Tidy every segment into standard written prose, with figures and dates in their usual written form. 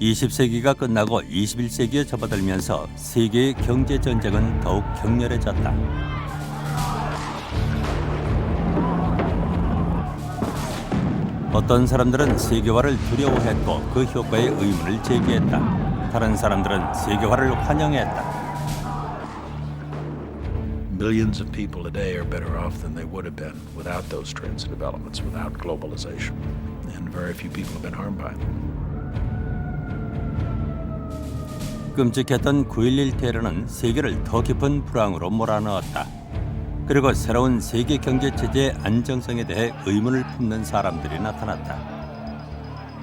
20세기가 끝나고 21세기에 접어들면서 세계의 경제 전쟁은 더욱 격렬해졌다. 어떤 사람들은 세계화를 두려워했고 그 효과에 의문을 제기했다. 다른 사람들은 세계화를 환영했다. Millions of people today are better off than they would have been without those trends and developments, without globalization. And very few people have been harmed by them. 끔찍했던 9.11 테러는 세계를 더 깊은 불황으로 몰아넣었다. 그리고 새로운 세계 경제 체제의 안정성에 대해 의문을 품는 사람들이 나타났다.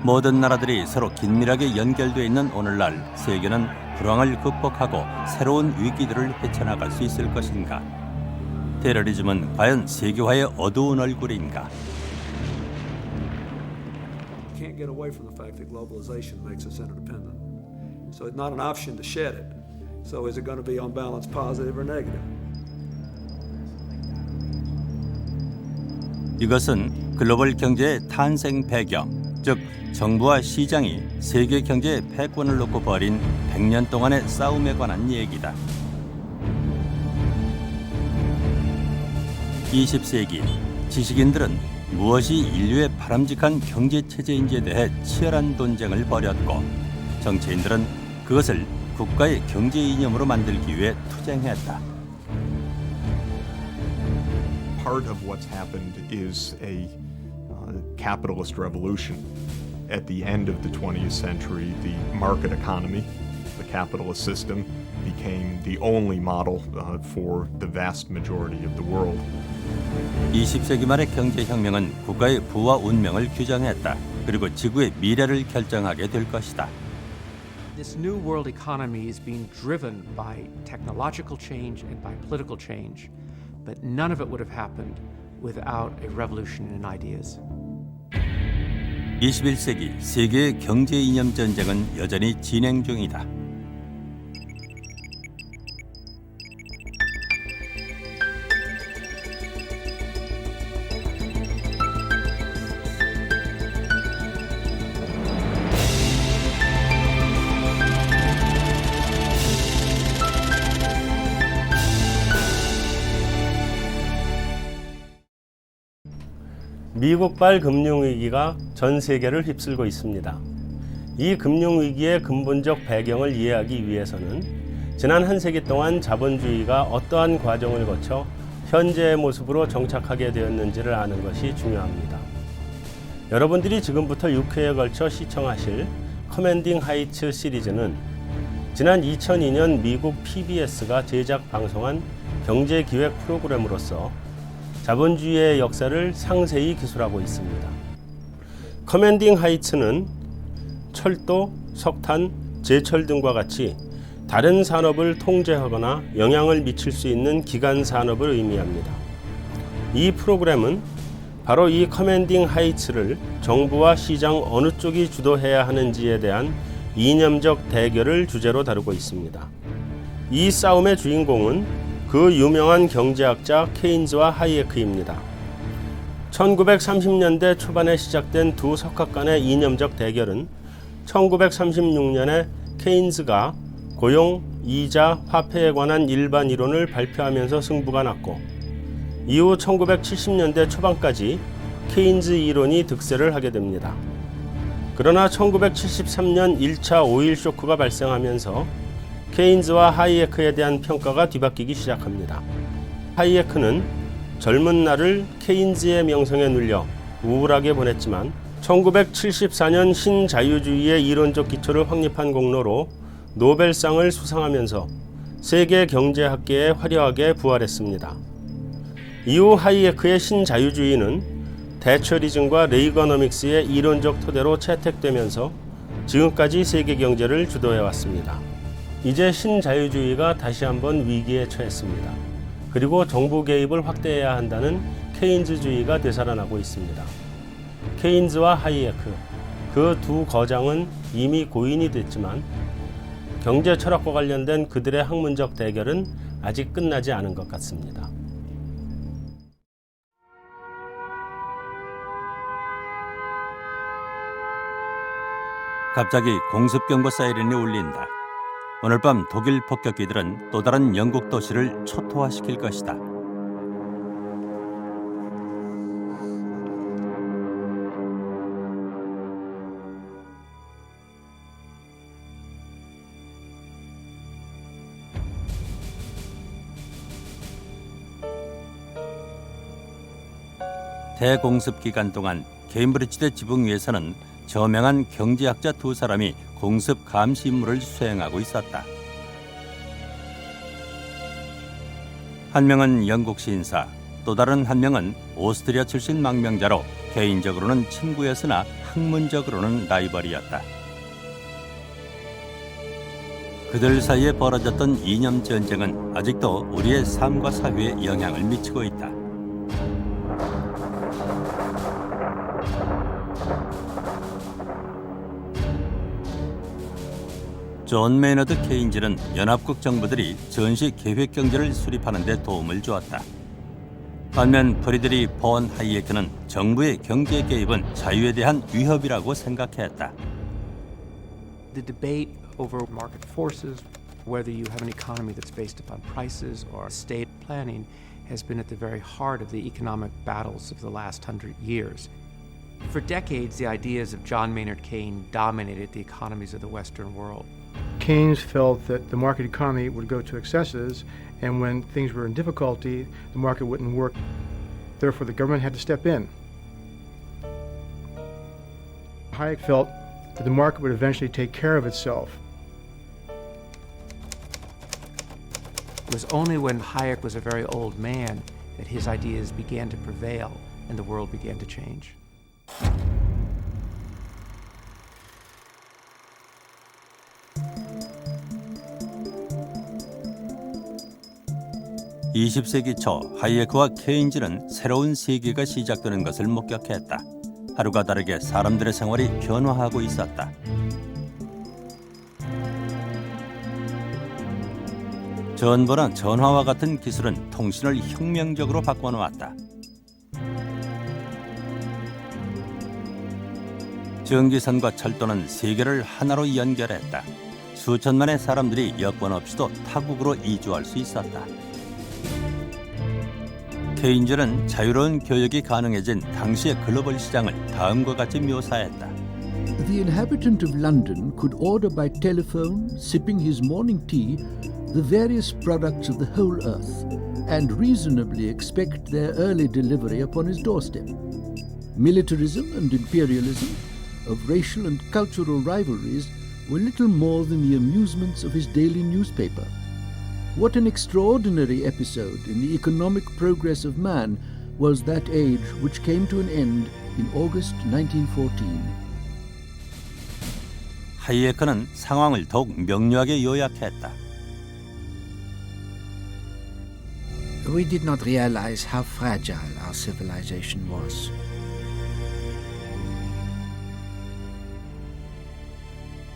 모든 나라들이 서로 긴밀하게 연결되어 있는 오늘날 세계는 불황을 극복하고 새로운 위기들을 헤쳐나갈 수 있을 것인가? 테러리즘은 과연 세계화의 어두운 얼굴인가? Can't get away from the fact that globalization makes us interdependent. So it's not an option to shed it. So is it going to be on balance positive or negative? 이것은 글로벌 경제의 탄생 배경, 즉 정부와 시장이 세계 경제의 패권을 놓고 벌인 100년 동안의 싸움에 관한 얘기다. 20세기 지식인들은 무엇이 인류의 바람직한 경제 체제인지에 대해 치열한 논쟁을 벌였고 정치인들은 그것을 국가의 경제 이념으로 만들기 위해 투쟁했다. Part of what's happened is a capitalist revolution. At the end of the 20th century, the market economy, the capitalist system, became the only model for the vast majority of the world. 20세기 말의 경제혁명은 국가의 부와 운명을 규정했다. 그리고 지구의 미래를 결정하게 될 것이다. This new world economy is being driven by technological change and by political change, but none of it would have happened without a revolution in ideas. 21세기 세계의 경제 이념 전쟁은 여전히 진행 중이다. 미국발 금융위기가 전 세계를 휩쓸고 있습니다. 이 금융위기의 근본적 배경을 이해하기 위해서는 지난 한 세기 동안 자본주의가 어떠한 과정을 거쳐 현재의 모습으로 정착하게 되었는지를 아는 것이 중요합니다. 여러분들이 지금부터 6회에 걸쳐 시청하실 커맨딩 하이츠 시리즈는 지난 2002년 미국 PBS가 제작 방송한 경제기획 프로그램으로서 자본주의의 역사를 상세히 기술하고 있습니다. 커맨딩 하이츠는 철도, 석탄, 제철 등과 같이 다른 산업을 통제하거나 영향을 미칠 수 있는 기간 산업을 의미합니다. 이 프로그램은 바로 이 커맨딩 하이츠를 정부와 시장 어느 쪽이 주도해야 하는지에 대한 이념적 대결을 주제로 다루고 있습니다. 이 싸움의 주인공은 그 유명한 경제학자 케인즈와 하이에크입니다. 1930년대 초반에 시작된 두 석학 간의 이념적 대결은 1936년에 케인즈가 고용, 이자, 화폐에 관한 일반 이론을 발표하면서 승부가 났고 이후 1970년대 초반까지 케인즈 이론이 득세를 하게 됩니다. 그러나 1973년 1차 오일 쇼크가 발생하면서 케인즈와 하이에크에 대한 평가가 뒤바뀌기 시작합니다. 하이에크는 젊은 날을 케인즈의 명성에 눌려 우울하게 보냈지만 1974년 신자유주의의 이론적 기초를 확립한 공로로 노벨상을 수상하면서 세계 경제학계에 화려하게 부활했습니다. 이후 하이에크의 신자유주의는 대처리즘과 레이거노믹스의 이론적 토대로 채택되면서 지금까지 세계 경제를 주도해왔습니다. 이제 신자유주의가 다시 한번 위기에 처했습니다. 그리고 정부 개입을 확대해야 한다는 케인즈주의가 되살아나고 있습니다. 케인즈와 하이에크, 그 두 거장은 이미 고인이 됐지만 경제 철학과 관련된 그들의 학문적 대결은 아직 끝나지 않은 것 같습니다. 갑자기 공습 경보 사이렌이 울린다. 오늘 밤 독일 폭격기들은 또 다른 영국 도시를 초토화시킬 것이다. 대공습 기간 동안 케임브리지대 지붕 위에서는 저명한 경제학자 두 사람이 공습 감시 임무를 수행하고 있었다. 한 명은 영국 신사, 또 다른 한 명은 오스트리아 출신 망명자로 개인적으로는 친구였으나 학문적으로는 라이벌이었다. 그들 사이에 벌어졌던 이념 전쟁은 아직도 우리의 삶과 사회에 영향을 미치고 있다. 존 메이너드 케인즈는 연합국 정부들이 전시 계획 경제를 수립하는 데 도움을 주었다. 반면 프리드리 폰 하이에크는 정부의 경제 개입은 자유에 대한 위협이라고 생각했다. The debate over market forces, whether you have an economy that's based upon prices or state planning, has been at the very heart of the economic battles of the last 100 years. For decades, the ideas of John Maynard Keynes dominated the economies of the Western world. Keynes felt that the market economy would go to excesses, and when things were in difficulty, the market wouldn't work. Therefore, the government had to step in. Hayek felt that the market would eventually take care of itself. It was only when Hayek was a very old man that his ideas began to prevail and the world began to change. 20세기 초 하이에크와 케인즈는 새로운 세계가 시작되는 것을 목격했다. 하루가 다르게 사람들의 생활이 변화하고 있었다. 전보나 전화와 같은 기술은 통신을 혁명적으로 바꿔놓았다. 전기선과 철도는 세계를 하나로 연결했다. 수천만의 사람들이 여권 없이도 타국으로 이주할 수 있었다. 케인즈는 자유로운 교역이 가능해진 당시의 글로벌 시장을 다음과 같이 묘사했다. The inhabitant of London could order by telephone, sipping his morning tea, the various products of the whole earth, and reasonably expect their early delivery upon his doorstep. Militarism and imperialism, of racial and cultural rivalries, were little more than the amusements of his daily newspaper. What an extraordinary episode in the economic progress of man was that age which came to an end in August 1914. 하이에크는 상황을 더욱 명료하게 요약했다. We did not realize how fragile our civilization was.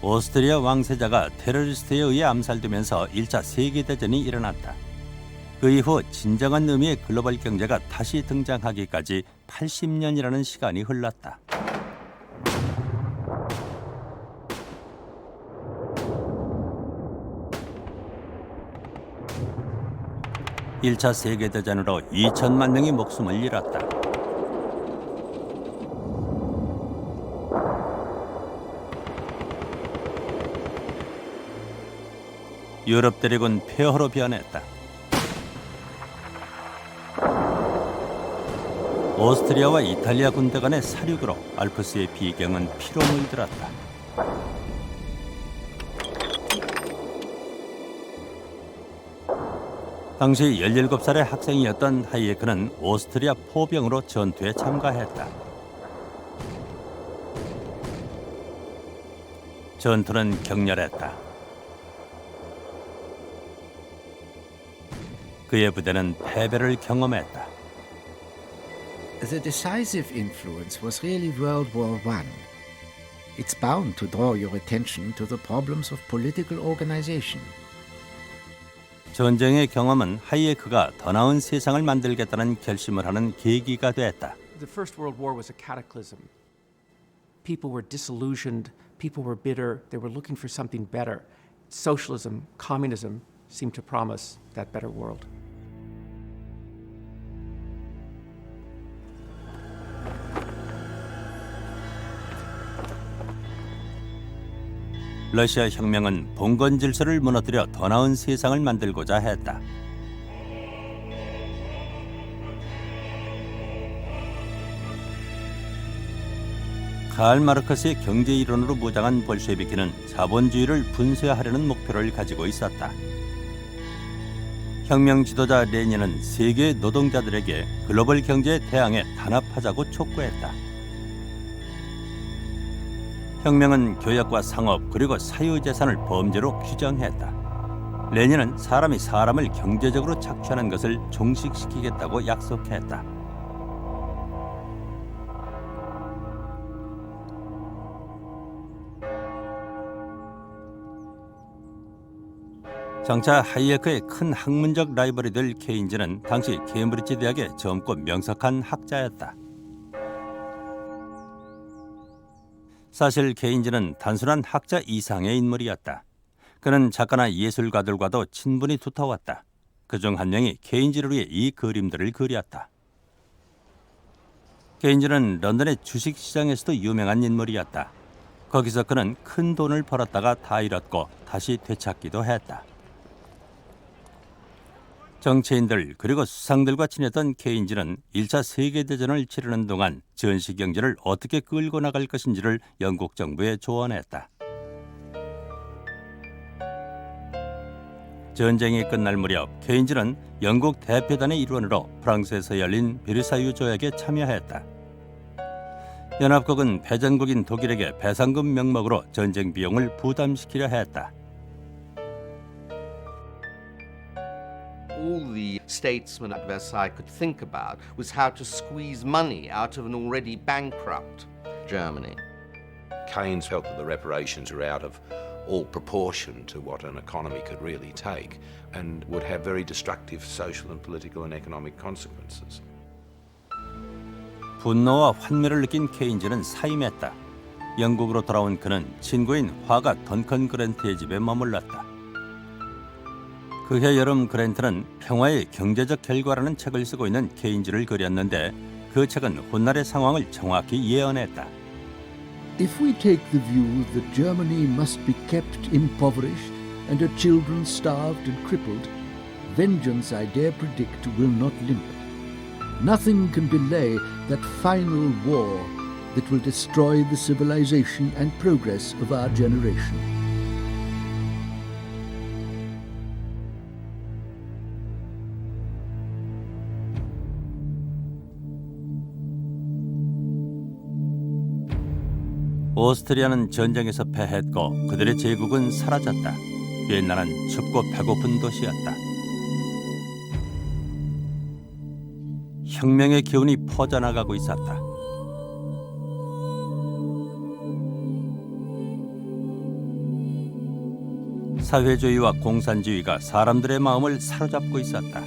오스트리아 왕세자가 테러리스트에 의해 암살되면서 1차 세계대전이 일어났다. 그 이후 진정한 의미의 글로벌 경제가 다시 등장하기까지 80년이라는 시간이 흘렀다. (1차) 세계대전으로 2천만 명이 목숨을 잃었다. 유럽 대륙은 폐허로 변했다. 오스트리아와 이탈리아 군대 간의 사륙으로 알프스의 비경은 피로 물들었다. 당시 17살의 학생이었던 하이에크는 오스트리아 포병으로 전투에 참가했다. 전투는 격렬했다. 그의 부대는 패배를 경험했다. The decisive influence was really World War I. It's bound to draw your attention to the problems of political organization. 전쟁의 경험은 하이에크가 더 나은 세상을 만들겠다는 결심을 하는 계기가 됐다. The First World War was a cataclysm. People were disillusioned, people were bitter, they were looking for something better. Socialism, communism seemed to promise that better world. 러시아 혁명은 봉건 질서를 무너뜨려 더 나은 세상을 만들고자 했다. 칼 마르크스의 경제 이론으로 무장한 볼셰비키는 자본주의를 분쇄하려는 목표를 가지고 있었다. 혁명 지도자 레닌은 세계 노동자들에게 글로벌 경제에 대항해 단합하자고 촉구했다. 혁명은 교역과 상업 그리고 사유재산을 범죄로 규정했다. 레닌은 사람이 사람을 경제적으로 착취하는 것을 종식시키겠다고 약속했다. 장차 하이에크의 큰 학문적 라이벌이 될 케인즈는 당시 케임브리지 대학의 젊고 명석한 학자였다. 사실 케인즈는 단순한 학자 이상의 인물이었다. 그는 작가나 예술가들과도 친분이 두터웠다. 그중 한 명이 케인즈를 위해 이 그림들을 그렸다. 케인즈는 런던의 주식시장에서도 유명한 인물이었다. 거기서 그는 큰 돈을 벌었다가 다 잃었고 다시 되찾기도 했다. 정치인들 그리고 수상들과 친했던 케인즈는 1차 세계대전을 치르는 동안 전시 경제를 어떻게 끌고 나갈 것인지를 영국 정부에 조언했다. 전쟁이 끝날 무렵 케인즈는 영국 대표단의 일원으로 프랑스에서 열린 베르사유 조약에 참여했다. 연합국은 패전국인 독일에게 배상금 명목으로 전쟁 비용을 부담시키려 했다. All the statesmen at Versailles could think about was how to squeeze money out of an already bankrupt Germany. Keynes felt that the reparations were out of all proportion to what an economy could really take and would have very destructive social and political and economic consequences. 분노와 환멸을 느낀 케인즈는 사임했다. 영국으로 돌아온 그는 친구인 화가 던컨 그랜트의 집에 머물렀다. 그해 여름 그랜트는 평화의 경제적 결과라는 책을 쓰고 있는 케인즈를 그렸는데 그 책은 훗날의 상황을 정확히 예언했다. If we take the view that Germany must be kept impoverished and her children starved and crippled, vengeance, I dare predict, will not limp. Nothing can delay that final war that will destroy the civilization and progress of our generation. 오스트리아는 전쟁에서 패했고 그들의 제국은 사라졌다. 비엔나는 춥고 배고픈 도시였다. 혁명의 기운이 퍼져나가고 있었다. 사회주의와 공산주의가 사람들의 마음을 사로잡고 있었다.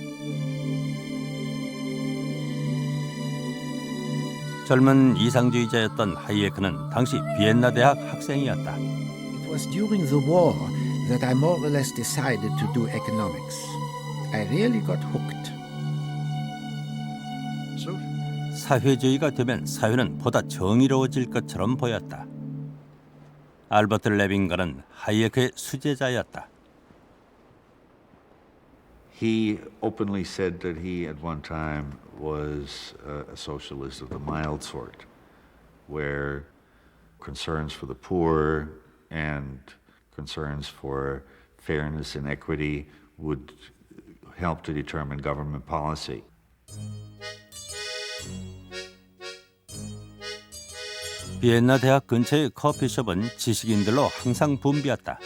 젊은 이상주의자였던 하이에크는 당시 비엔나 대학 학생이었다. It was during the war that I more or less decided to do economics. I really got hooked. 사회주의가 되면 사회는 보다 정의로워질 것처럼 보였다. 알버트 레빙건은 하이에크의 수제자였다. He openly said that he at one time was a socialist of the mild sort, where concerns for the poor and concerns for fairness and equity would help to determine government policy. 비엔나 대학 근처의 커피숍은 지식인들로 항상 붐비었다.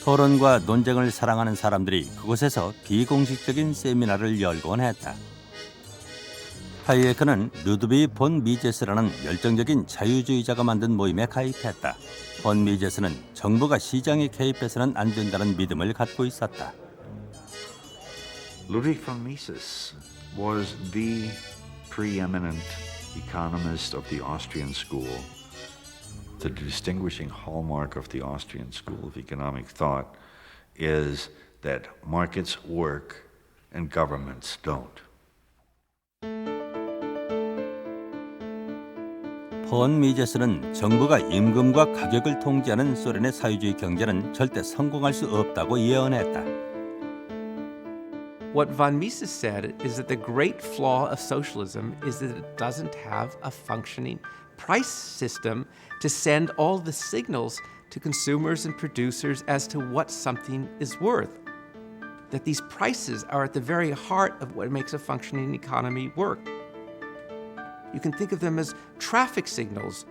토론과 논쟁을 사랑하는 사람들이 그곳에서 비공식적인 세미나를 열곤 했다. 하이에크는 루드비 본 미제스라는 열정적인 자유주의자가 만든 모임에 가입했다. 본 미제스는 정부가 시장에 개입해서는 안 된다는 믿음을 갖고 있었다. Ludwig von Mises was the preeminent economist of the Austrian school. The distinguishing hallmark of the Austrian school of economic thought is that markets work and governments don't. 폰 미제스는 정부가 임금과 가격을 통제하는 소련의 사회주의 경제는 절대 성공할 수 없다고 예언했다. What von Mises said is that the great flaw of socialism is that it doesn't have a functioning price system to send all the signals to consumers and producers as to what something is worth. That these prices are at the very heart of what makes a functioning economy work. You can think of them as traffic signals.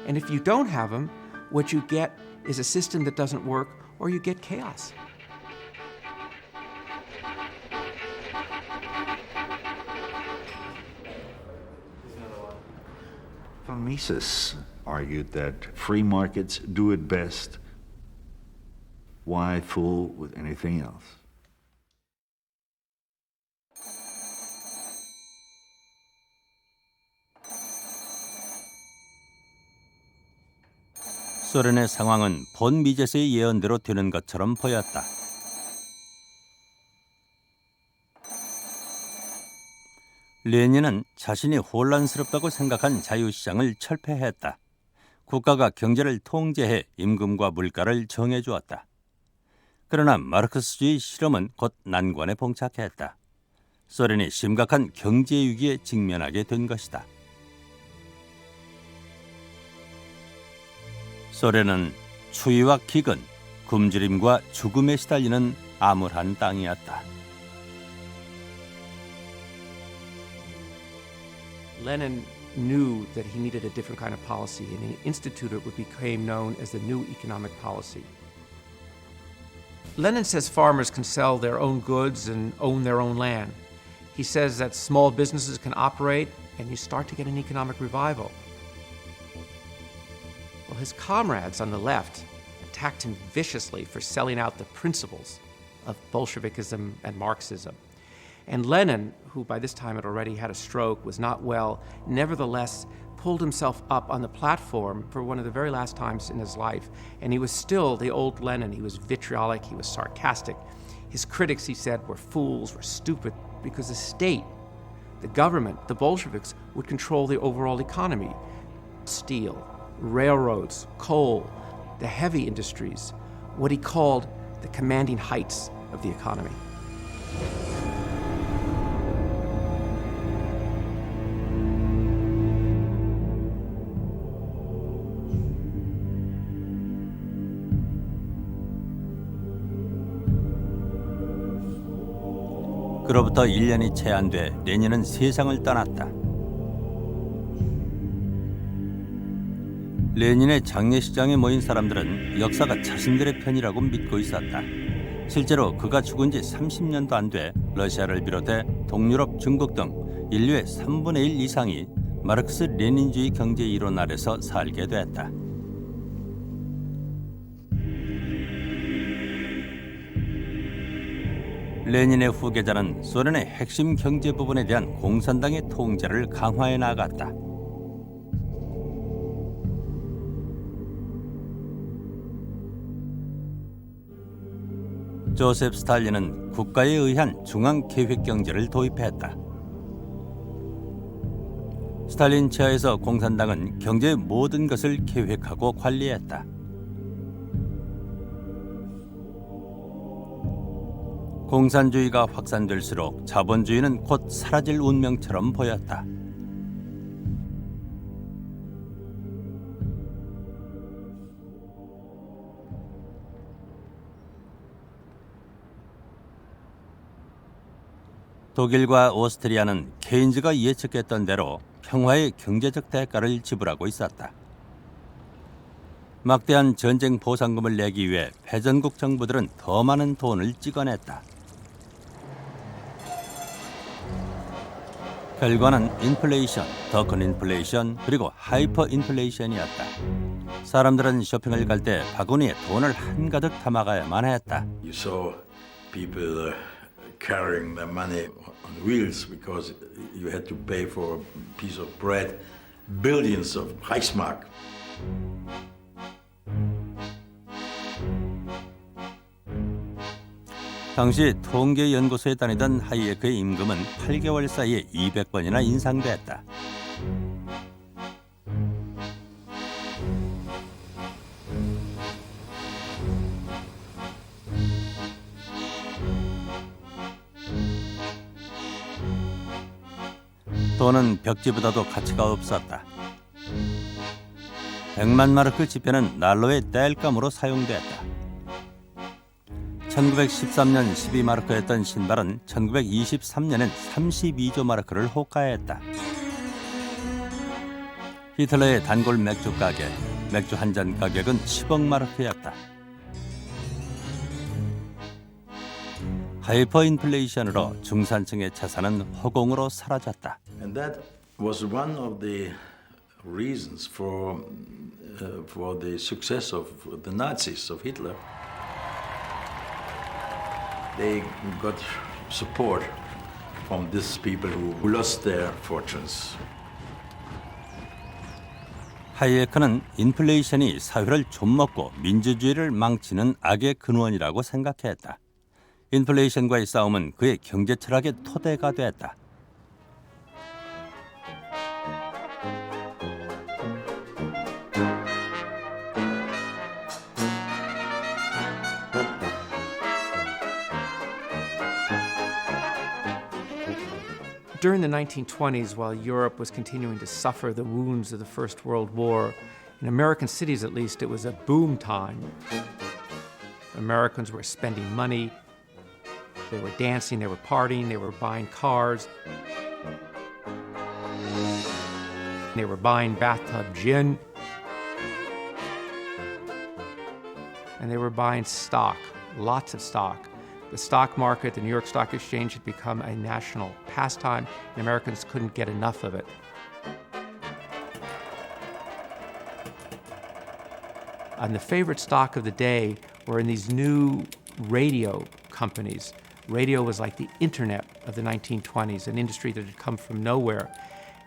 And if you don't have them, what you get is a system that doesn't work, or you get chaos. Von Mises argued that free markets do it best. Why fool with anything else? 소련의 상황은 본 미제스의 예언대로 되는 것처럼 보였다. 레닌은 자신이 혼란스럽다고 생각한 자유시장을 철폐했다. 국가가 경제를 통제해 임금과 물가를 정해주었다. 그러나 마르크스주의 실험은 곧 난관에 봉착했다. 소련이 심각한 경제 위기에 직면하게 된 것이다. 소련은 추위와 기근, 굶주림과 죽음에 시달리는 암울한 땅이었다. Lenin knew that he needed a different kind of policy, and he instituted what became known as the New Economic Policy. Lenin says farmers can sell their own goods and own their own land. He says that small businesses can operate, and you start to get an economic revival. Well, his comrades on the left attacked him viciously for selling out the principles of Bolshevikism and Marxism. And Lenin, who by this time had already had a stroke, was not well, nevertheless pulled himself up on the platform for one of the very last times in his life. And he was still the old Lenin. He was vitriolic, he was sarcastic. His critics, he said, were fools, were stupid, because the state, the government, the Bolsheviks would control the overall economy. Steel, railroads, coal, the heavy industries, what he called the commanding heights of the economy. 그로부터 1년이 채 안 돼 레닌은 세상을 떠났다. 레닌의 장례식장에 모인 사람들은 역사가 자신들의 편이라고 믿고 있었다. 실제로 그가 죽은 지 30년도 안 돼 러시아를 비롯해 동유럽, 중국 등 인류의 3분의 1 이상이 마르크스 레닌주의 경제 이론 아래서 살게 됐다. 레닌의 후계자는 소련의 핵심 경제 부분에 대한 공산당의 통제를 강화해 나갔다. 조셉 스탈린은 국가에 의한 중앙계획경제를 도입했다. 스탈린 치하에서 공산당은 경제의 모든 것을 계획하고 관리했다. 공산주의가 확산될수록 자본주의는 곧 사라질 운명처럼 보였다. 독일과 오스트리아는 케인즈가 예측했던 대로 평화의 경제적 대가를 지불하고 있었다. 막대한 전쟁 보상금을 내기 위해 패전국 정부들은 더 많은 돈을 찍어냈다. 결과는 인플레이션, 더 큰 인플레이션, 그리고 하이퍼 인플레이션이었다. 사람들은 쇼핑을 갈 때 바구니에 돈을 한가득 담아가야만 했다. You saw people carrying their money on wheels because you had to pay for a piece of bread billions of Reichsmark. 당시 통계연구소에 다니던 하이에크의 임금은 8개월 사이에 200번이나 인상됐다. 돈은 벽지보다도 가치가 없었다. 100만 마르크 지폐는 난로의 땔감으로 사용됐다. 1913년 12마르크였던 신발은 1923년엔 32조 마르크를 호가했다. 히틀러의 단골 맥주 가게, 맥주 한 잔 가격은 10억 마르크였다. 하이퍼 인플레이션으로 중산층의 재산은 허공으로 사라졌다. And that was one of the reasons for the success of the Nazis, of Hitler. They got support from these people who lost their fortunes. 하이에크는 인플레이션이 사회를 좀먹고 민주주의를 망치는 악의 근원이라고 생각했다. 인플레이션과의 싸움은 그의 경제 철학의 토대가 됐다. During the 1920s, while Europe was continuing to suffer the wounds of the First World War, in American cities at least, it was a boom time. Americans were spending money, they were dancing, they were partying, they were buying cars, they were buying bathtub gin, and they were buying stock, lots of stock. The stock market, the New York Stock Exchange, had become a national pastime, and Americans couldn't get enough of it. And the favorite stock of the day were in these new radio companies. Radio was like the internet of the 1920s, an industry that had come from nowhere.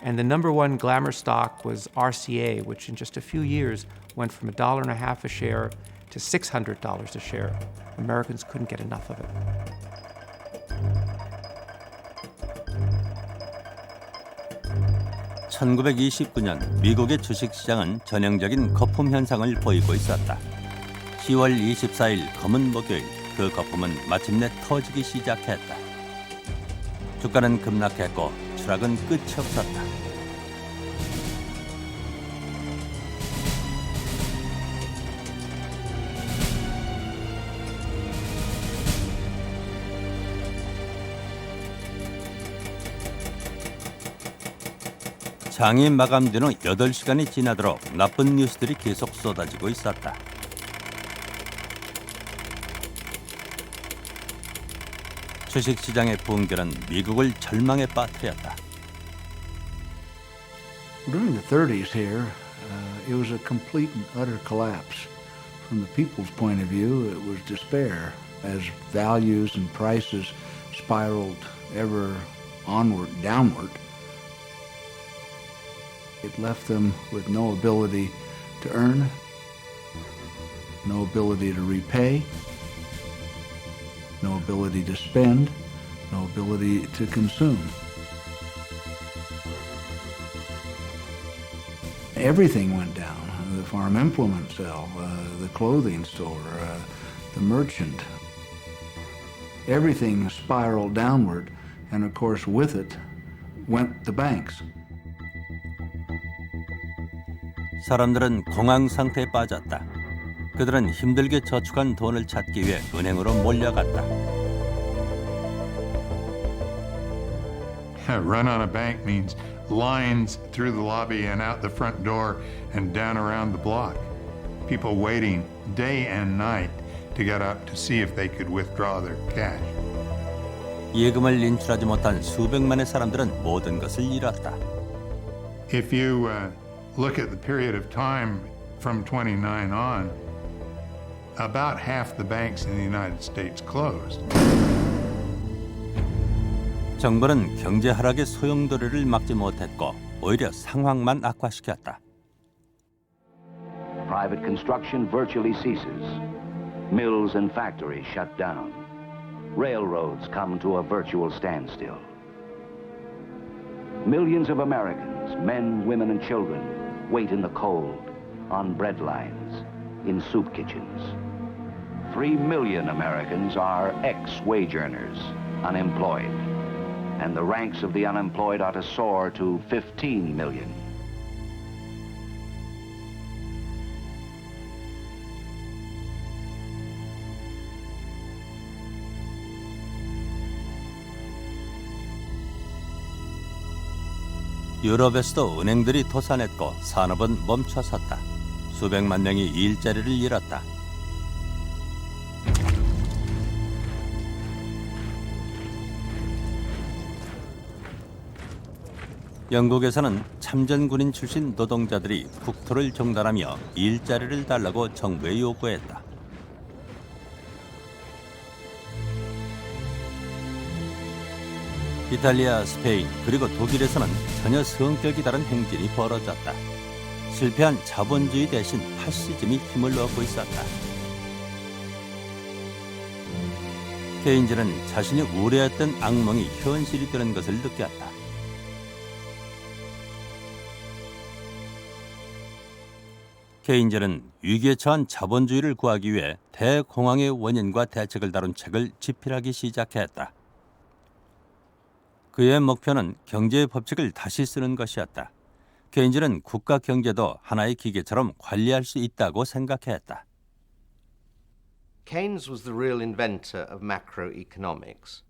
And the number one glamour stock was RCA, which in just a few years went from $1.50 a share to $600 a share. Americans couldn't get enough of it. (1929년) 미국의 주식시장은 전형적인 거품 현상을 보이고 있었다. 10월 24일 검은 목요일, 그 거품은 마침내 터지기 시작했다. 주가는 급락했고 추락은 끝이 없었다. 장이 마감된 후 8시간이 지나도록 나쁜 뉴스들이 계속 쏟아지고 있었다. 주식시장의 붕괴는 미국을 절망에 빠뜨렸다. During the 30s here, it was a complete and utter collapse. From the people's point of view, it was despair as values and prices spiraled ever onward, downward. It left them with no ability to earn, no ability to repay, no ability to spend, no ability to consume. Everything went down. The farm implement sale, the clothing store, the merchant. Everything spiraled downward, and of course with it went the banks. 사람들은 공황 상태에 빠졌다. 그들은 힘들게 저축한 돈을 찾기 위해 은행으로 몰려갔다. Run on a bank means lines through the lobby and out the front door and down around the block. People waiting day and night to get up to see if they could withdraw their cash. 예금을 인출하지 못한 수백만의 사람들은 모든 것을 잃었다. If you look at the period of time from 29 on, about half the banks in the United States closed. 정부는 경제 하락의 소용돌이를 막지 못했고 오히려 상황만 악화시켰다. Private construction virtually ceases. Mills and factories shut down. Railroads come to a virtual standstill. Millions of Americans, men, women, and children, wait in the cold, on bread lines, in soup kitchens. 3 million Americans are ex-wage earners, unemployed, and the ranks of the unemployed are to soar to 15 million. 유럽에서도 은행들이 도산했고 산업은 멈춰섰다. 수백만 명이 일자리를 잃었다. 영국에서는 참전군인 출신 노동자들이 국토를 종단하며 일자리를 달라고 정부에 요구했다. 이탈리아, 스페인, 그리고 독일에서는 전혀 성격이 다른 행진이 벌어졌다. 실패한 자본주의 대신 파시즘이 힘을 얻고 있었다. 케인즈는 자신이 우려했던 악몽이 현실이 되는 것을 느꼈다. 케인즈는 위기에 처한 자본주의를 구하기 위해 대공황의 원인과 대책을 다룬 책을 집필하기 시작했다. 그의 목표는 경제의 법칙을 다시 쓰는 것이었다. 케인즈는 국가 경제도 하나의 기계처럼 관리할 수 있다고 생각했다. Keynes was the real inventor of macroeconomics.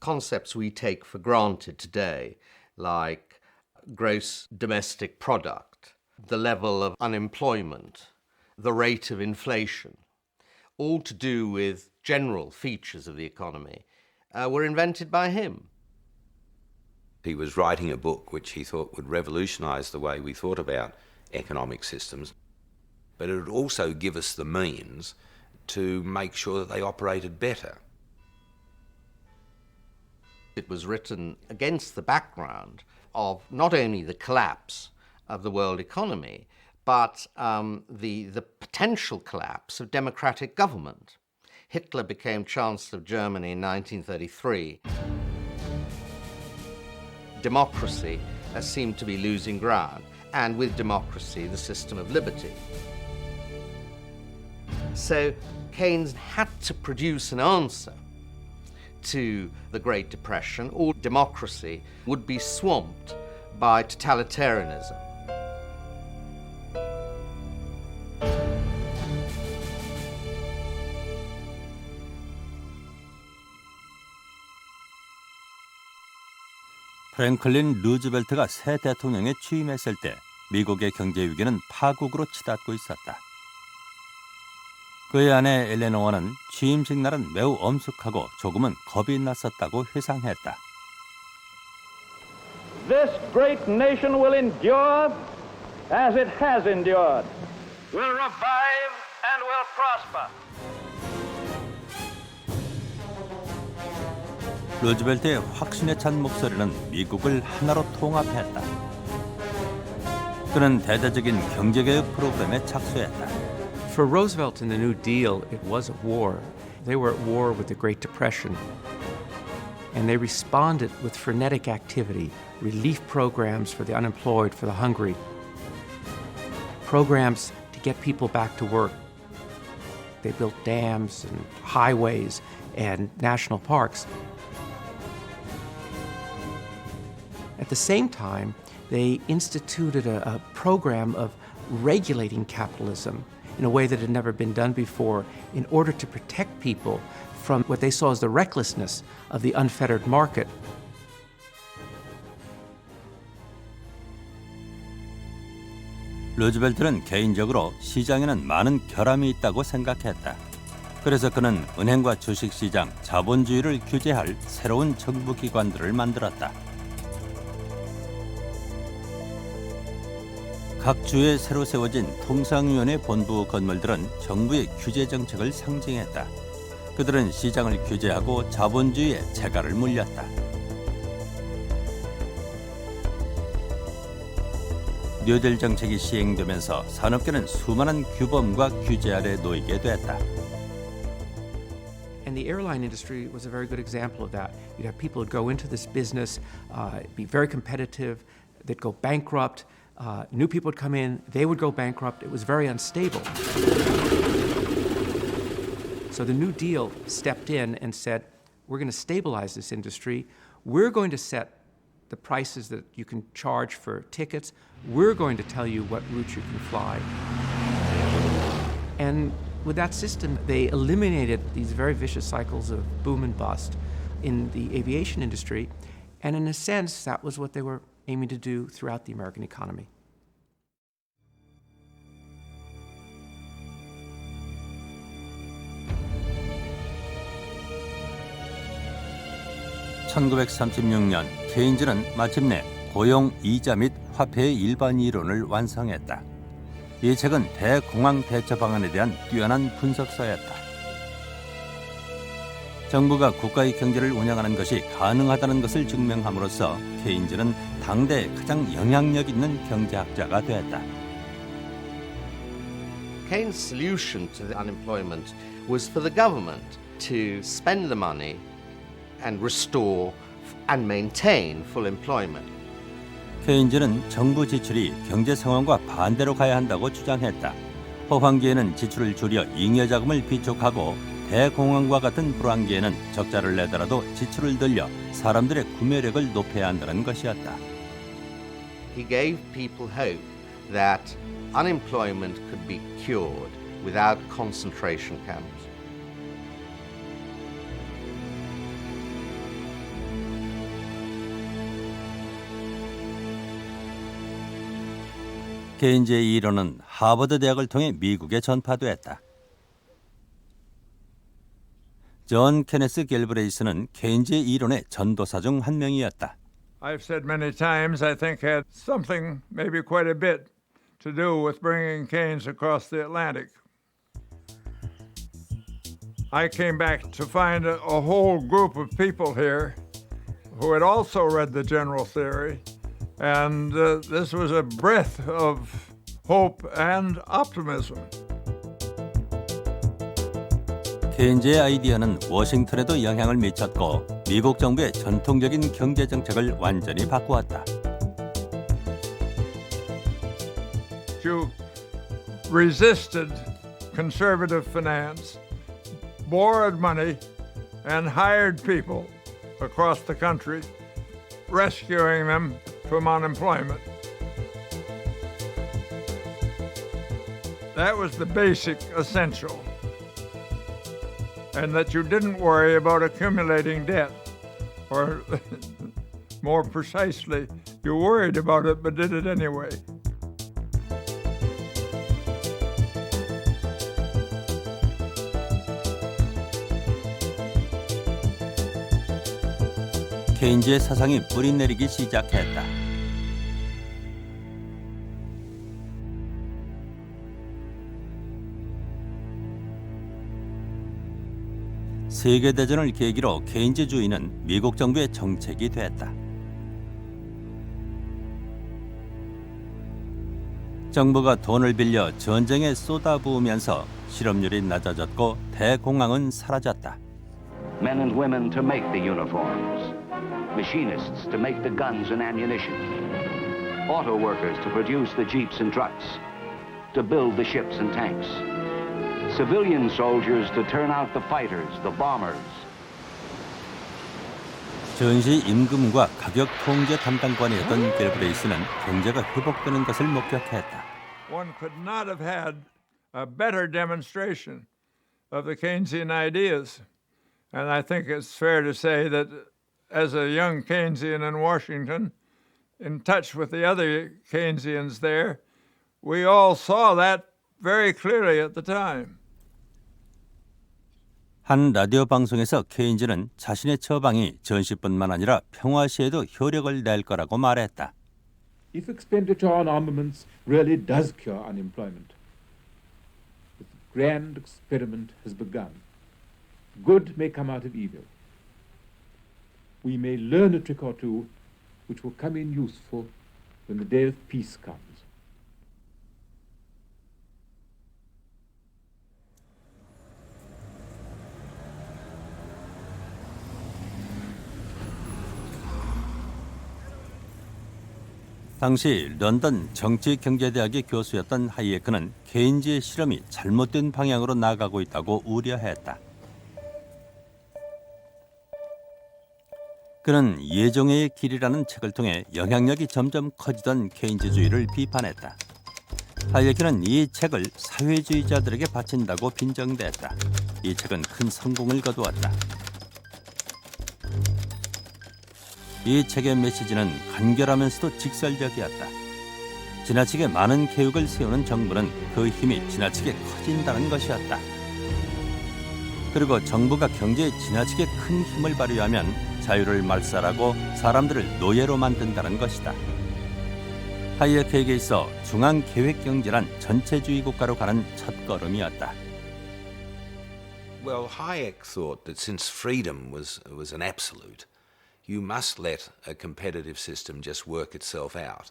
Concepts we take for granted today, like gross domestic product, the level of unemployment, the rate of inflation, all to do with general features of the economy, were invented by him. He was writing a book which he thought would revolutionise the way we thought about economic systems, but it would also give us the means to make sure that they operated better. It was written against the background of not only the collapse of the world economy, but the potential collapse of democratic government. Hitler became Chancellor of Germany in 1933. Democracy seemed to be losing ground, and with democracy, the system of liberty. So Keynes had to produce an answer to the Great Depression, or democracy would be swamped by totalitarianism. 프랭클린 루즈벨트가 새 대통령에 취임했을 때 미국의 경제 위기는 파국으로 치닫고 있었다. 그의 아내 엘레노어는 취임식 날은 매우 엄숙하고 조금은 겁이 났었다고 회상했다. This great nation will endure as it has endured, will revive and will prosper. 루즈벨트의 확신에 찬 목소리는 미국을 하나로 통합했다. 그는 대대적인 경제개혁 프로그램에 착수했다. For Roosevelt and the New Deal, it was a war. They were at war with the Great Depression. And they responded with frenetic activity, relief programs for the unemployed, for the hungry, programs to get people back to work. They built dams and highways and national parks. At the same time, they instituted a program of regulating capitalism in a way that had never been done before in order to protect people from what they saw as the recklessness of the unfettered market. 루즈벨트는 개인적으로 시장에는 많은 결함이 있다고 생각했다. 그래서 그는 은행과 주식시장, 자본주의를 규제할 새로운 정부기관들을 만들었다. 각 주에 새로 세워진 통상위원회 본부 건물들은 정부의 규제 정책을 상징했다. 그들은 시장을 규제하고 자본주의에 재갈을 물렸다. 뉴딜 정책이 시행되면서 산업계는 수많은 규범과 규제 아래 놓이게 됐다. And the airline industry was a very good example of that. You'd have people who'd go into this business, be very competitive, they'd go bankrupt, new people would come in, they would go bankrupt. It was very unstable. So the New Deal stepped in and said, we're going to stabilize this industry. We're going to set the prices that you can charge for tickets. We're going to tell you what routes you can fly. And with that system, they eliminated these very vicious cycles of boom and bust in the aviation industry. And in a sense, that was what they were aiming to do throughout the American economy. (1936년) 케인즈는 마침내 고용 이자 및 화폐의 일반 이론을 완성했다. 이 책은 대공황 대처 방안에 대한 뛰어난 분석서였다. 정부가 국가의 경제를 운영하는 것이 가능하다는 것을 증명함으로써 케인즈는 당대의 가장 영향력 있는 경제학자가 되었다. Keynes' solution to the unemployment was for the government to spend the money and restore and maintain full employment. 케인즈는 정부 지출이 경제 상황과 반대로 가야 한다고 주장했다. 호황기에는 지출을 줄여 잉여 자금을 비축하고 대공황과 같은 불황기에는 적자를 내더라도 지출을 늘려 사람들의 구매력을 높여야 한다는 것이었다. He gave people hope that unemployment could be cured without concentration camps. 케인즈의 이론은 하버드 대학을 통해 미국에 전파되었다. 존 케네스 갤브레이스는 케인즈의 이론의 전도사 중 한 명이었다. I've said many times I think had something, maybe quite a bit, to do with bringing Keynes across the Atlantic. I came back to find a whole group of people here who had also read the general theory. And this was a breath of hope and optimism. 케인즈의 아이디어는 워싱턴에도 영향을 미쳤고 미국 정부의 전통적인 경제 정책을 완전히 바꾸었다. You resisted conservative finance, borrowed money, and hired people across the country, rescuing them from unemployment. That was the basic essential. And that you didn't worry about accumulating debt. Or more precisely, you worried about it but did it anyway. 케인즈의 사상이 뿌리내리기 시작했다. 세계대전을 계기로 케인즈주의는 미국 정부의 정책이 됐다. 정부가 돈을 빌려 전쟁에 쏟아부으면서 실업률이 낮아졌고 대공황은 사라졌다. Men and women to make the uniforms, machinists to make the guns and ammunition, auto workers to produce the jeeps and trucks, to build the ships and tanks, civilian soldiers to turn out the fighters, the bombers. 전시 임금과 가격 통제 담당관이었던 갤브레이스는 경제가 회복되는 것을 목격했다. One could not have had a better demonstration of the Keynesian ideas. And I think it's fair to say that as a young Keynesian in Washington, in touch with the other Keynesians there, we all saw that very clearly at the time. 한 라디오 방송에서 케인즈는 자신의 처방이 전시뿐만 아니라 평화 시에도 효력을 낼 거라고 말했다. If expenditure on armaments really does cure unemployment, the grand experiment has begun. good may come out of evil. We may learn a trick or two which will come in useful when the day of peace comes. 당시 런던 정치경제대학의 교수였던 하이에크는 케인즈의 실험이 잘못된 방향으로 나가고 있다고 우려했다. 그는 예정의 길이라는 책을 통해 영향력이 점점 커지던 케인즈주의를 비판했다. 하이에크는 이 책을 사회주의자들에게 바친다고 빈정댔다. 이 책은 큰 성공을 거두었다. 이 책의 메시지는 간결하면서도 직설적이었다. 지나치게 많은 계획을 세우는 정부는 그 힘이 지나치게 커진다는 것이었다. 그리고 정부가 경제에 지나치게 큰 힘을 발휘하면 자유를 말살하고 사람들을 노예로 만든다는 것이다. 하이에크에게 있어 중앙계획경제란 전체주의 국가로 가는 첫걸음이었다. Well, Hayek thought that since freedom was an absolute, you must let a competitive system just work itself out.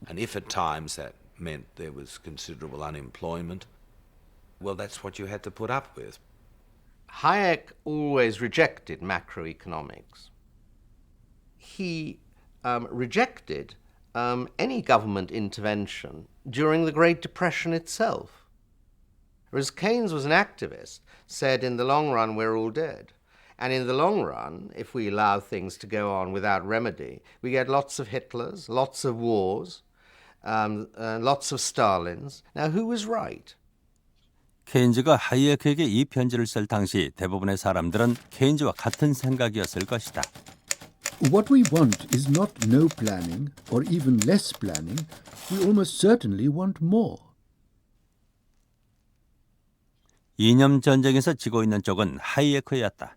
And if at times that meant there was considerable unemployment, well, that's what you had to put up with. Hayek always rejected macroeconomics. He rejected any government intervention during the Great Depression itself. Whereas Keynes was an activist, said in the long run we're all dead. And in the long run, if we allow things to go on without remedy, we get lots of Hitlers, lots of wars, lots of Stalins. Now, who was right? 케인즈가 하이에크에게 이 편지를 쓸 당시 대부분의 사람들은 케인즈와 같은 생각이었을 것이다. What we want is not no planning or even less planning. We almost certainly want more. 이념 전쟁에서 지고 있는 쪽은 하이에크였다.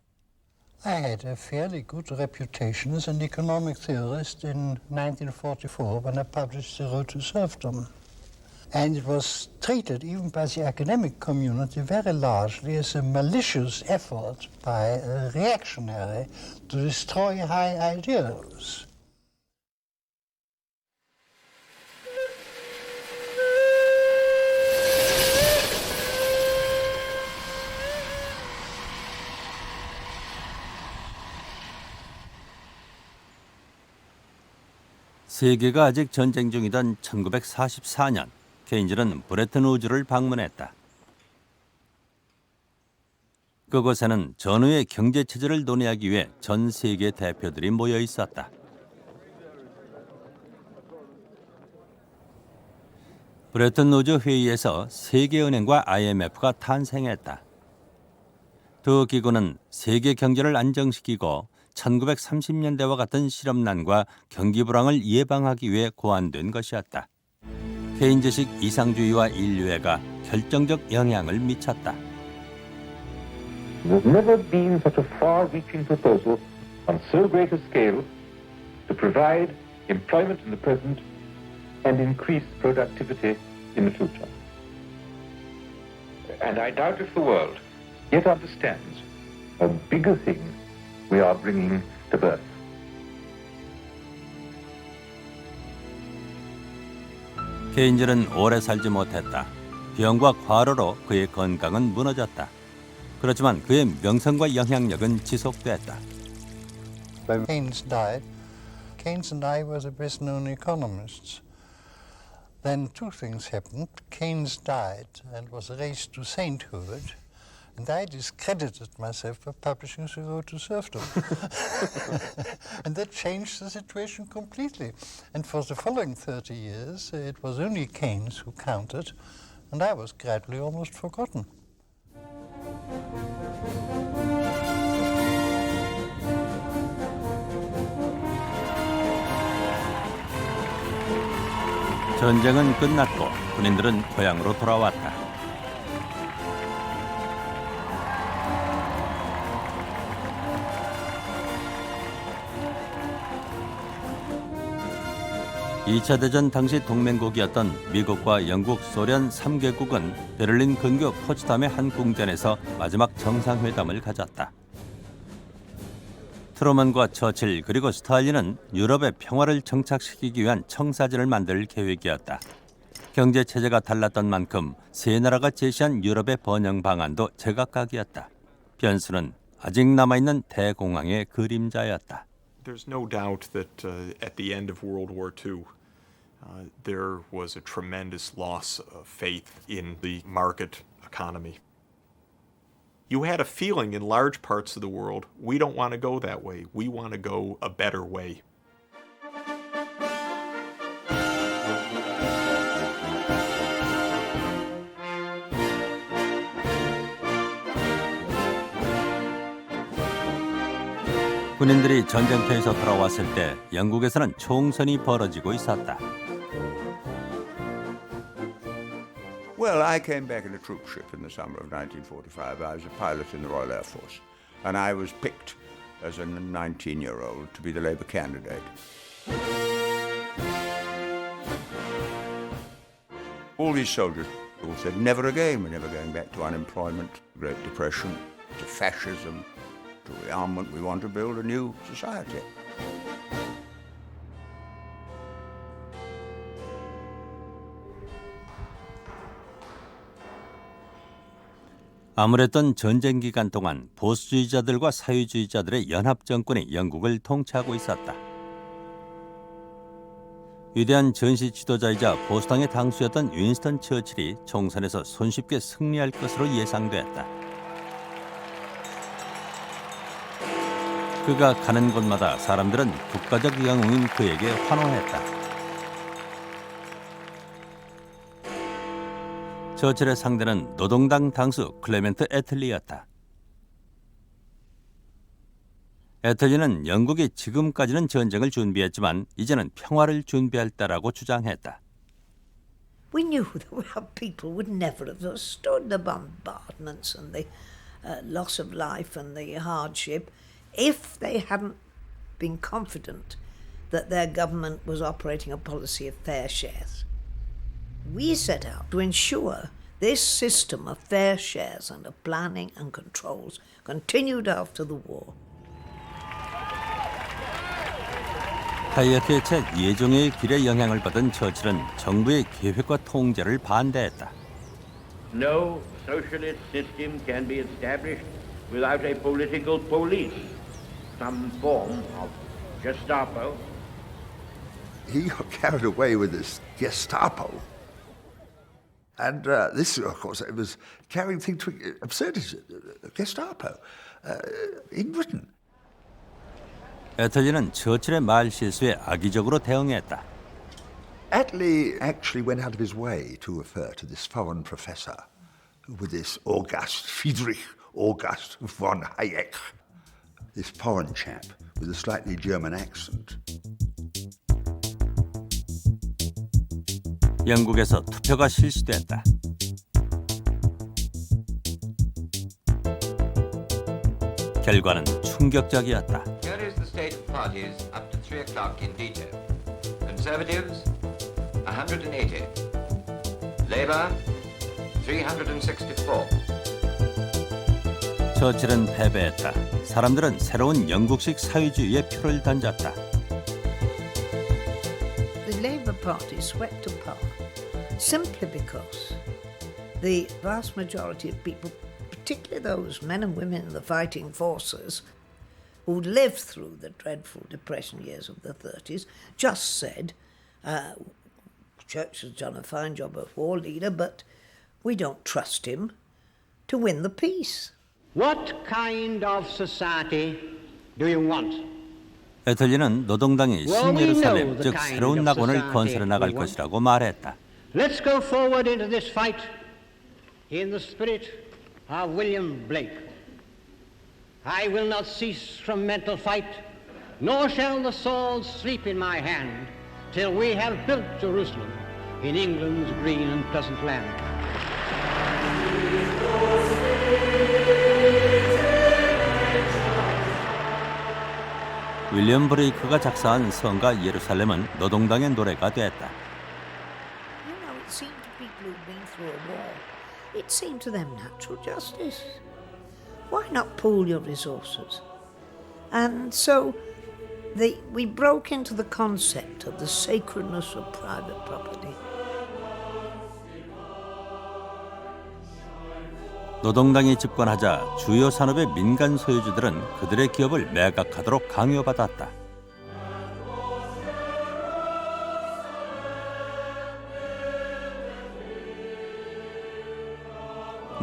I had a fairly good reputation as an economic theorist in 1944 when I published The Road to Serfdom. And it was treated, even by the academic community, very largely as a malicious effort by a reactionary to destroy high ideals. 세계가 아직 전쟁 중이던 1944년, 케인즈는 브레튼 우즈를 방문했다. 그곳에는 전후의 경제 체제를 논의하기 위해 전 세계 대표들이 모여 있었다. 브레튼 우즈 회의에서 세계은행과 IMF가 탄생했다. 두 기구는 세계 경제를 안정시키고 1930년대와 같은 실업난과 경기 불황을 예방하기 위해 고안된 것이었다. 케인즈식 이상주의와 인류애가 결정적 영향을 미쳤다. There's never been such a far-reaching proposal on so great a scale to provide employment in the present and increase productivity in the future. And I doubt if the world yet understands how big a thing we are bringing to birth. 케인즈는 오래 살지 못했다. 병과 과로로 그의 건강은 무너졌다. 그렇지만 그의 명성과 영향력은 지속됐다. When Keynes died, Keynes and I were the best-known economists. Then two things happened. Keynes died and was raised to sainthood. And I discredited myself by publishing The Road to Serfdom. And that changed the situation completely. And for the following 30 years, it was only Keynes who counted, and I was gradually almost forgotten. 전쟁은 끝났고 군인들은 고향으로 돌아왔다. 2차 대전 당시 동맹국이었던 미국과 영국, 소련 3개국은 베를린 근교 포츠담의 한 궁전에서 마지막 정상회담을 가졌다. 트루먼과 처칠 그리고 스탈린은 유럽의 평화를 정착시키기 위한 청사진을 만들 계획이었다. 경제 체제가 달랐던 만큼 세 나라가 제시한 유럽의 번영 방안도 제각각이었다. 변수는 아직 남아있는 대공황의 그림자였다. There's no doubt that at the end of World War II, there was a tremendous loss of faith in the market economy. You had a feeling in large parts of the world, we don't want to go that way. We want to go a better way. 군인들이 전쟁터에서 돌아왔을 때 영국에서는 총선이 벌어지고 있었다. Well, I came back in a troop ship in the summer of 1945. I was a pilot in the Royal Air Force, and I was picked as a 19-year-old to be the Labour candidate. All these soldiers all said, never again, we're never going back to unemployment, Great Depression, to fascism, to rearmament. We want to build a new society. 아무랬던 전쟁 기간 동안 보수주의자들과 사회주의자들의 연합 정권이 영국을 통치하고 있었다. 위대한 전시 지도자이자 보수당의 당수였던 윈스턴 처칠이 총선에서 손쉽게 승리할 것으로 예상됐다. 그가 가는 곳마다 사람들은 국가적 영웅인 그에게 환호했다. 처칠의 상대는 노동당 당수 클레멘트 애틀리였다. 애틀리는 영국이 지금까지는 전쟁을 준비했지만 이제는 평화를 준비할 때라고 주장했다. We knew that our people would never have stood the bombardments and the loss of life and the hardship if they hadn't been confident that their government was operating a policy of fair shares. We set out to ensure this system of fair shares and of planning and controls continued after the war. 하이어트의 책 예종의 길에 영향을 받은 처칠은 정부의 계획과 통제를 반대했다. No socialist system can be established without a political police, some form of Gestapo. He got carried away with this Gestapo. And this, of course, it was carrying things to absurdity. Gestapo in Britain. 애틀리는 처칠의 말 실수에 악의적으로 대응했다. Attlee actually went out of his way to refer to this foreign professor with this Friedrich August von Hayek, this foreign chap with a slightly German accent. 영국에서 투표가 실시됐다. 결과는 충격적이었다. Here is the state of parties up to 3 o'clock in detail. Conservatives, 180. Labour, 364. 처칠은 패배했다. 사람들은 새로운 영국식 사회주의에 표를 던졌다. The Labour Party swept to power simply because the vast majority of people, particularly those men and women in the fighting forces who lived through the dreadful depression years of the 30s, just said, Churchill's done a fine job as war leader, but we don't trust him to win the peace. What kind of society do you want? 애틀리는 노동당이 신예루살렘, 즉 새로운 낙원을 건설해 나갈 것이라고 말했다. Let's go forward into this fight in the spirit of William Blake. I will not cease from mental fight, nor shall the sword sleep in my hand, till we have built Jerusalem in England's green and pleasant land. 윌리엄 브레이크가 작사한 성가 예루살렘은 노동당의 노래가 됐다. You know, it seemed to people who'd been through a war, it seemed to them natural justice. Why not pool your resources? And so we broke into the concept of the sacredness of private property. 노동당이 집권하자 주요 산업의 민간 소유주들은 그들의 기업을 매각하도록 강요받았다.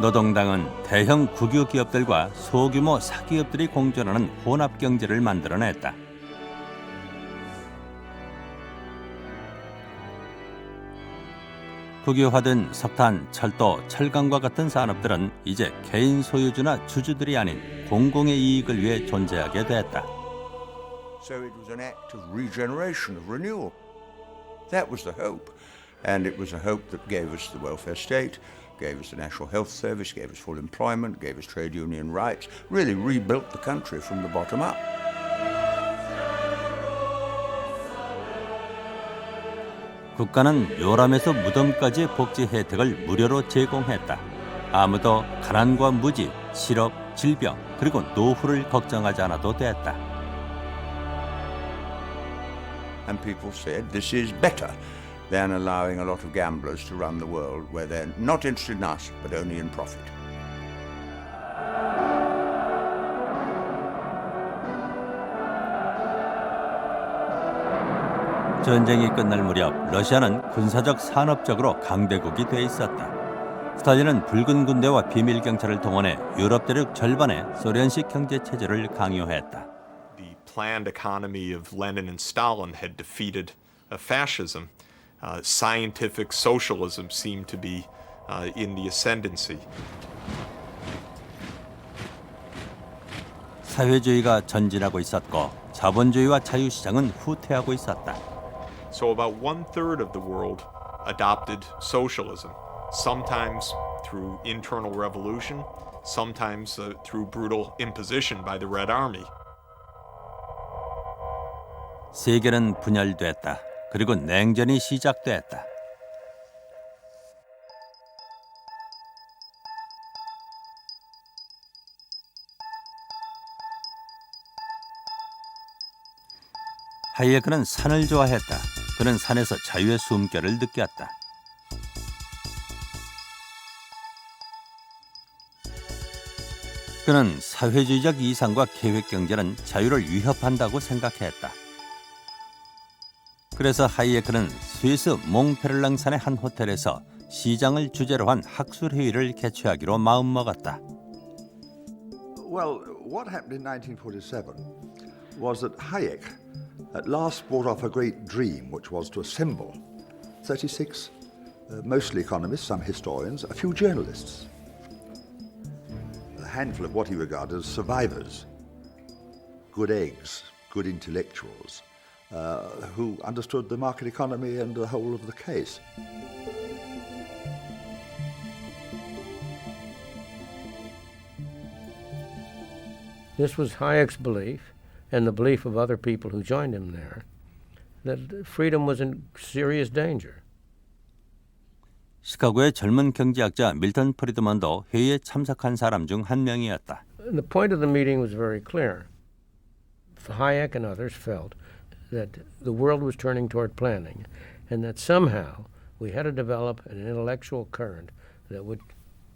노동당은 대형 국유 기업들과 소규모 사기업들이 공존하는 혼합 경제를 만들어냈다. 국유화된 석탄, 철도, 철강과 같은 산업들은 이제 개인 소유주나 주주들이 아닌 공공의 이익을 위해 존재하게 됐다. So it was an act of regeneration, of renewal. That was the hope. And it was a hope that gave us the welfare state, gave us the National Health Service, gave us full employment, gave us trade union rights, really rebuilt the country from the bottom up. 국가는 요람에서 무덤까지의 복지 혜택을 무료로 제공했다. 아무도 가난과 무지, 실업, 질병, 그리고 노후를 걱정하지 않아도 됐다. And people said this is better than allowing a lot of gamblers to run the world where they're not interested in us but only in profit. 전쟁이 끝날 무렵 러시아는 군사적 산업적으로 강대국이 돼 있었다. 스탈린은 붉은 군대와 비밀 경찰을 동원해 유럽 대륙 절반에 소련식 경제 체제를 강요했다. The planned economy of Lenin and Stalin had defeated fascism. Scientific socialism seemed to be in the ascendancy. 사회주의가 전진하고 있었고 자본주의와 자유시장은 후퇴하고 있었다. So about 1/3 of the world adopted socialism, sometimes through internal revolution, sometimes through brutal imposition by the Red Army. 세계는 분열됐다. 그리고 냉전이 시작됐다. 하이에크는 산을 좋아했다. 그는 산에서 자유의 숨결을 느꼈다. 그는 사회주의적 이상과 계획 경제는 자유를 위협한다고 생각했다. 그래서 하이에크는 스위스 몽페를랑산의 한 호텔에서 시장을 주제로 한 학술회의를 개최하기로 마음먹었다. Well, what happened in 1947 was that Hayek at last brought off a great dream, which was to assemble 36, mostly economists, some historians, a few journalists, a handful of what he regarded as survivors, good eggs, good intellectuals, who understood the market economy and the whole of the case. This was Hayek's belief, and the belief of other people who joined him there, that freedom was in serious danger. 시카고의 젊은 경제학자 밀턴 프리드먼도 회의에 참석한 사람 중 한 명이었다. The point of the meeting was very clear. Hayek and others felt that the world was turning toward planning, and that somehow we had to develop an intellectual current that would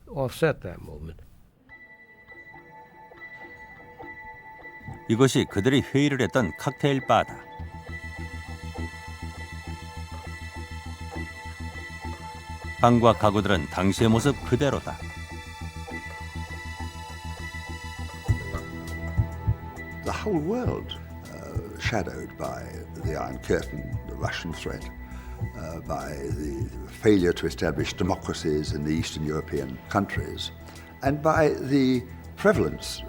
offset that movement. 이것이 그들이 회의를 했던 칵테일 바다. 방과 가구들은 당시의 모습 그대로다. The whole world shadowed by the Iron Curtain, the Russian threat, by the failure to establish democracies in the Eastern European countries, and by the prevalence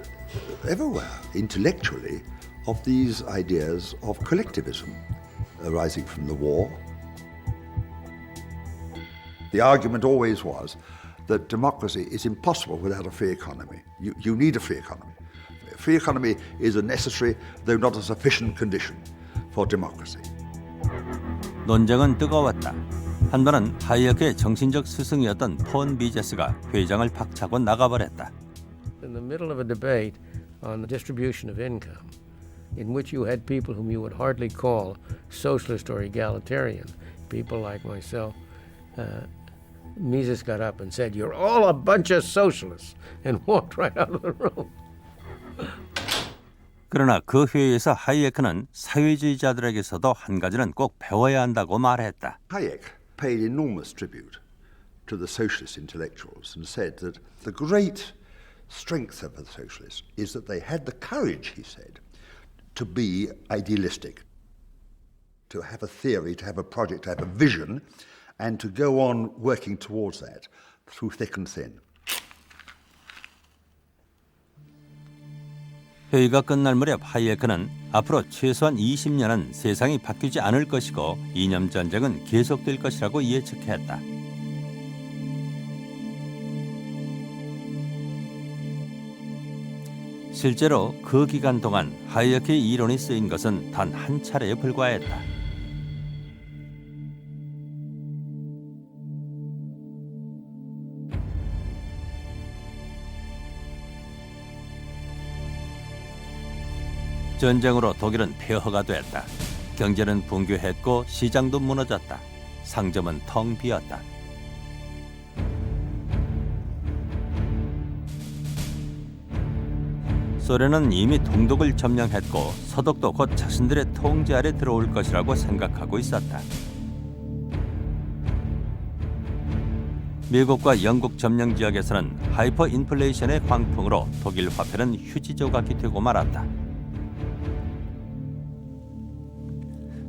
everywhere, intellectually, of these ideas of collectivism arising from the war. The argument always was that democracy is impossible without a free economy. You need a free economy. Free economy is a necessary, though not a sufficient condition for democracy. 논쟁은 뜨거웠다. 한 번은 하이에크의 정신적 스승이었던 폰 비제스가 회장을 박차고 나가버렸다. In the middle of a debate on the distribution of income, in which you had people whom you would hardly call socialist or egalitarian, people like myself, Mises got up and said, "You're all a bunch of socialists," and walked right out of the room. 그러나 그 회의에서 하이에크는 사회주의자들에게서도 한 가지는 꼭 배워야 한다고 말했다. Hayek paid enormous tribute to the socialist intellectuals and said that the great strength of the socialists is that they had the courage, he said, to be idealistic, to have a theory, to have a project, to have a vision, and to go on working towards that through thick and thin. 회의가 끝날 무렵 하이에크는 앞으로 최소한 20년은 세상이 바뀌지 않을 것이고 이념 전쟁은 계속될 것이라고 예측했다. 실제로 그 기간 동안 하이에크의 이론이 쓰인 것은 단 한 차례에 불과했다. 전쟁으로 독일은 폐허가 됐다. 경제는 붕괴했고 시장도 무너졌다. 상점은 텅 비었다. 소련은 이미 동독을 점령했고 서독도 곧 자신들의 통제 아래 들어올 것이라고 생각하고 있었다. 미국과 영국 점령 지역에서는 하이퍼 인플레이션의 광풍으로 독일 화폐는 휴지 조각이 되고 말았다.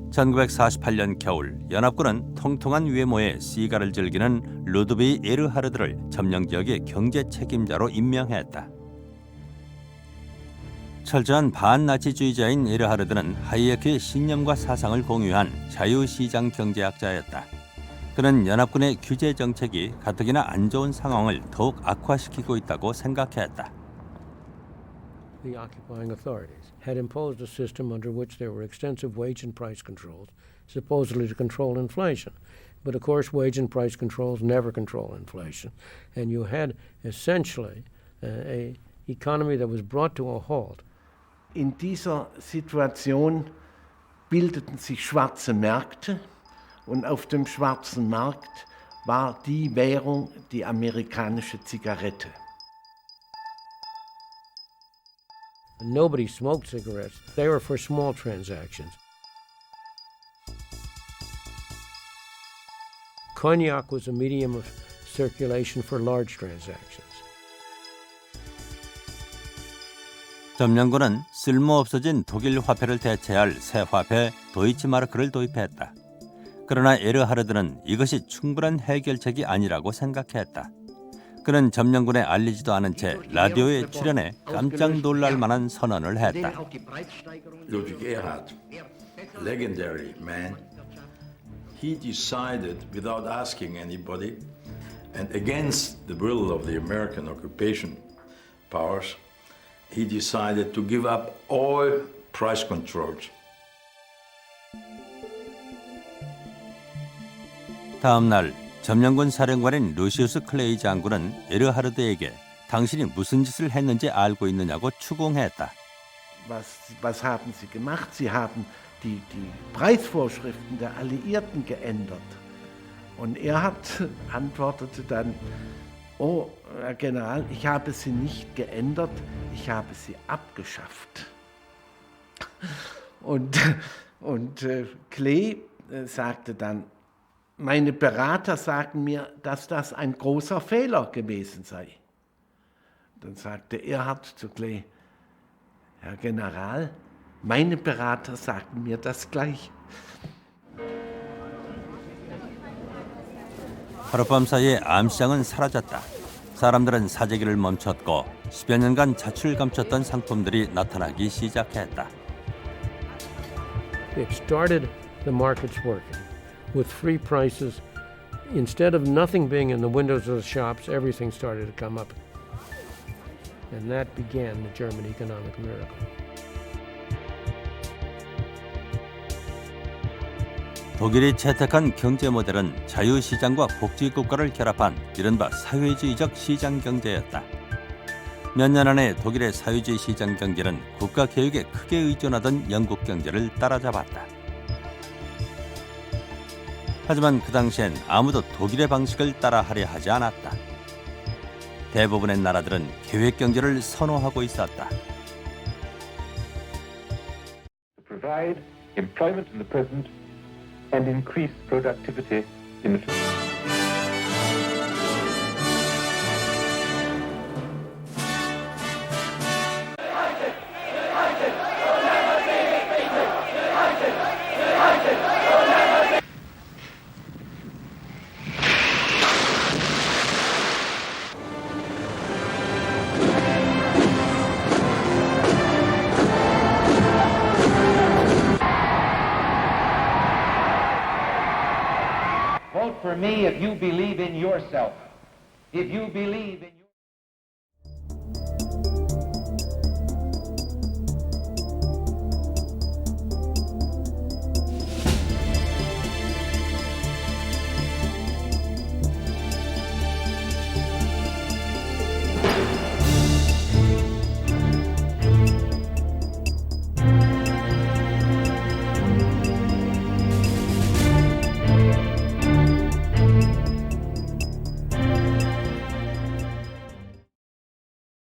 1948년 겨울 연합군은 통통한 외모의 시가를 즐기는 루드비 에르하르드를 점령 지역의 경제 책임자로 임명했다. 철저한 반나치주의자인 에르하르드는 하이에크의 신념과 사상을 공유한 자유시장 경제학자였다. 그는 연합군의 규제 정책이 가뜩이나 안 좋은 상황을 더욱 악화시키고 있다고 생각했다. The occupying authorities had imposed a system under which there were extensive wage and price controls, supposedly to control inflation. But of course, wage and price controls never control inflation. And you had essentially an economy that was brought to a halt. In dieser Situation bildeten sich schwarze Märkte und auf dem schwarzen Markt war die Währung die amerikanische Zigarette. Nobody smoked cigarettes. They were for small transactions. Cognac was a medium of circulation for large transactions. 점령군은 쓸모없어진 독일 화폐를 대체할 새 화폐 도이치마르크를 도입했다. 그러나 에르하르드는 이것이 충분한 해결책이 아니라고 생각했다. 그는 점령군에 알리지도 않은 채 라디오에 출연해 깜짝 놀랄 만한 선언을 했다. Ludwig Erhard, legendary man, he decided without asking anybody and against the will of the American occupation powers, he decided to give up all price controls. 다음 날 점령군 사령관인 루시우스 클레이 장군은 에르하르드에게 당신이 무슨 짓을 했는지 알고 있느냐고 추궁했다. Was haben Sie gemacht? Sie haben die Preisvorschriften der Alliierten geändert. Und antwortete dann, oh, Herr General, ich habe sie nicht geändert, ich habe sie abgeschafft. Und Klee sagte dann, meine Berater sagen mir, dass das ein großer Fehler gewesen sei. Dann sagte Erhard zu Klee, Herr General, meine Berater sagen mir das gleich. 하룻밤 사이에 암시장은 사라졌다. 사람들은 사재기를 멈췄고 10여 년간 자취를 감췄던 상품들이 나타나기 시작했다. It started the markets working. With free prices, instead of nothing being in the windows of the shops, everything started to come up. And that began the German economic miracle. 독일이 채택한 경제 모델은 자유시장과 복지국가를 결합한 이른바 사회주의적 시장 경제였다. 몇 년 안에 독일의 사회주의 시장 경제는 국가 개혁에 크게 의존하던 영국 경제를 따라잡았다. 하지만 그 당시엔 아무도 독일의 방식을 따라하려 하지 않았다. 대부분의 나라들은 계획 경제를 선호하고 있었다. To provide employment in the present and increase productivity in the future. Vote for me if you believe in yourself. If you believe in